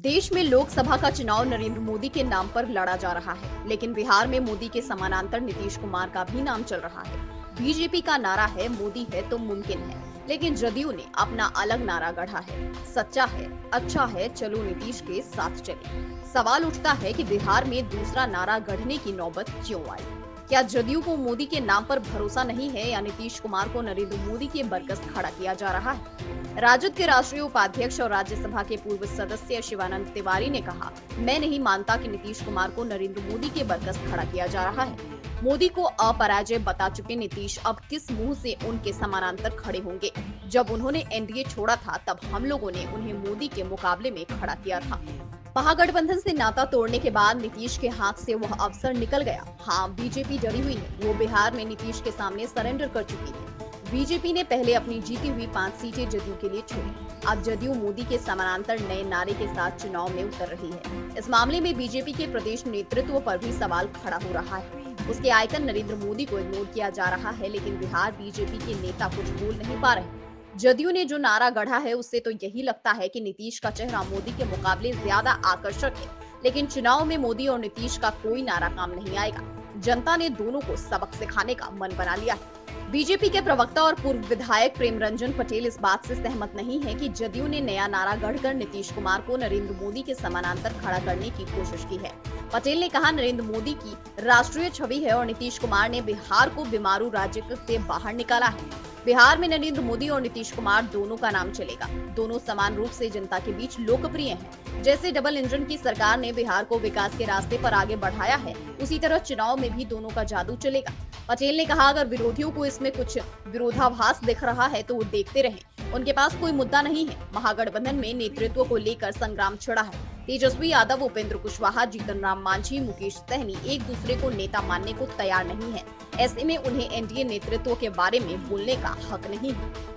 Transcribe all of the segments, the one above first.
देश में लोकसभा का चुनाव नरेंद्र मोदी के नाम पर लड़ा जा रहा है, लेकिन बिहार में मोदी के समानांतर नीतीश कुमार का भी नाम चल रहा है। बीजेपी का नारा है मोदी है तो मुमकिन है, लेकिन जदयू ने अपना अलग नारा गढ़ा है, सच्चा है, अच्छा है, चलो नीतीश के साथ चले। सवाल उठता है कि बिहार में दूसरा नारा गढ़ने की नौबत क्यों आई? क्या जदयू को मोदी के नाम पर भरोसा नहीं है या नीतीश कुमार को नरेंद्र मोदी के बरगस खड़ा किया जा रहा है? राजद के राष्ट्रीय उपाध्यक्ष और राज्यसभा के पूर्व सदस्य शिवानंद तिवारी ने कहा, मैं नहीं मानता कि नीतीश कुमार को नरेंद्र मोदी के बरगस खड़ा किया जा रहा है। मोदी को अपराजय बता चुके नीतीश अब किस मुंह से उनके समानांतर खड़े होंगे? जब उन्होंने एनडीए छोड़ा था तब हम लोगों ने उन्हें मोदी के मुकाबले में खड़ा किया था। महागठबंधन से नाता तोड़ने के बाद नीतीश के हाथ से वह अवसर निकल गया। हाँ, बीजेपी डरी हुई है, वो बिहार में नीतीश के सामने सरेंडर कर चुकी है। बीजेपी ने पहले अपनी जीती हुई 5 सीटें जदयू के लिए छोड़ी। अब जदयू मोदी के समानांतर नए नारे के साथ चुनाव में उतर रही है। इस मामले में बीजेपी के प्रदेश नेतृत्व पर भी सवाल खड़ा हो रहा है। उसके आइकन नरेंद्र मोदी को इग्नोर किया जा रहा है, लेकिन बिहार बीजेपी के नेता कुछ बोल नहीं पा रहे। जदयू ने जो नारा गढ़ा है उससे तो यही लगता है कि नीतीश का चेहरा मोदी के मुकाबले ज्यादा आकर्षक है, लेकिन चुनाव में मोदी और नीतीश का कोई नारा काम नहीं आएगा। जनता ने दोनों को सबक सिखाने का मन बना लिया है। बीजेपी के प्रवक्ता और पूर्व विधायक प्रेम रंजन पटेल इस बात से सहमत नहीं है कि जदयू ने नया नारा गढ़कर नीतीश कुमार को नरेंद्र मोदी के समानांतर खड़ा करने की कोशिश की है। पटेल ने कहा, नरेंद्र मोदी की राष्ट्रीय छवि है और नीतीश कुमार ने बिहार को बीमारू राज्य से बाहर निकाला है। बिहार में नरेंद्र मोदी और नीतीश कुमार दोनों का नाम चलेगा। दोनों समान रूप से जनता के बीच लोकप्रिय हैं। जैसे डबल इंजन की सरकार ने बिहार को विकास के रास्ते पर आगे बढ़ाया है, उसी तरह चुनाव में भी दोनों का जादू चलेगा। पटेल ने कहा, अगर विरोधियों को इसमें कुछ विरोधाभास दिख रहा है तो वो देखते रहें। उनके पास कोई मुद्दा नहीं है। महागठबंधन में नेतृत्व को लेकर संग्राम छिड़ा है। तेजस्वी यादव, उपेंद्र कुशवाहा, जीतन राम मांझी, मुकेश सहनी एक दूसरे को नेता मानने को तैयार नहीं है। ऐसे में उन्हें एनडीए नेतृत्व के बारे में बोलने का हक नहीं है।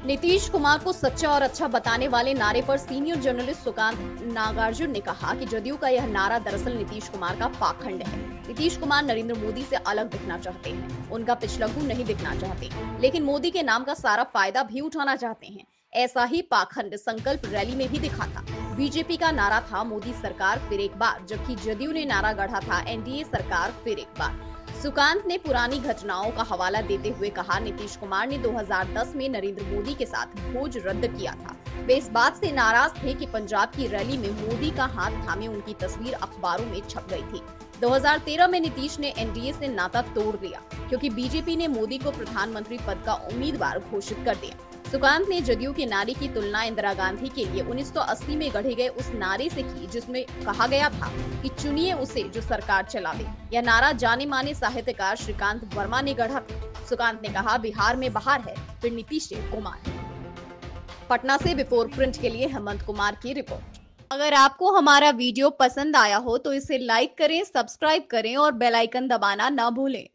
नीतीश कुमार को सच्चा और अच्छा बताने वाले नारे पर सीनियर जर्नलिस्ट सुकांत नागार्जुन ने कहा कि जदयू का यह नारा दरअसल नीतीश कुमार का पाखंड है। नीतीश कुमार नरेंद्र मोदी से अलग दिखना चाहते हैं, उनका पिछलग्गू नहीं दिखना चाहते, लेकिन मोदी के नाम का सारा फायदा भी उठाना चाहते हैं। ऐसा ही पाखंड संकल्प रैली में भी दिखा था। बीजेपी का नारा था मोदी सरकार फिर एक बार, जबकि जदयू ने नारा गढ़ा था एनडीए सरकार फिर एक बार। सुकांत ने पुरानी घटनाओं का हवाला देते हुए कहा, नीतीश कुमार ने 2010 में नरेंद्र मोदी के साथ भोज रद्द किया था। वे इस बात से नाराज थे कि पंजाब की रैली में मोदी का हाथ थामे उनकी तस्वीर अखबारों में छप गई थी। 2013 में नीतीश ने एनडीए से नाता तोड़ दिया क्योंकि बीजेपी ने मोदी को प्रधानमंत्री पद का उम्मीदवार घोषित कर दिया। सुकांत ने जदयू के नारे की तुलना इंदिरा गांधी के लिए 1980 में गढ़े गए उस नारे से की जिसमें कहा गया था कि चुनिए उसे जो सरकार चला दे। यह नारा जाने माने साहित्यकार श्रीकांत वर्मा ने गढ़ा था। सुकांत ने कहा, बिहार में बहार है फिर नीतीश कुमार। पटना से बिफोर प्रिंट के लिए हेमंत कुमार की रिपोर्ट। अगर आपको हमारा वीडियो पसंद आया हो तो इसे लाइक करें, सब्सक्राइब करें और बेल आइकन दबाना न भूलें।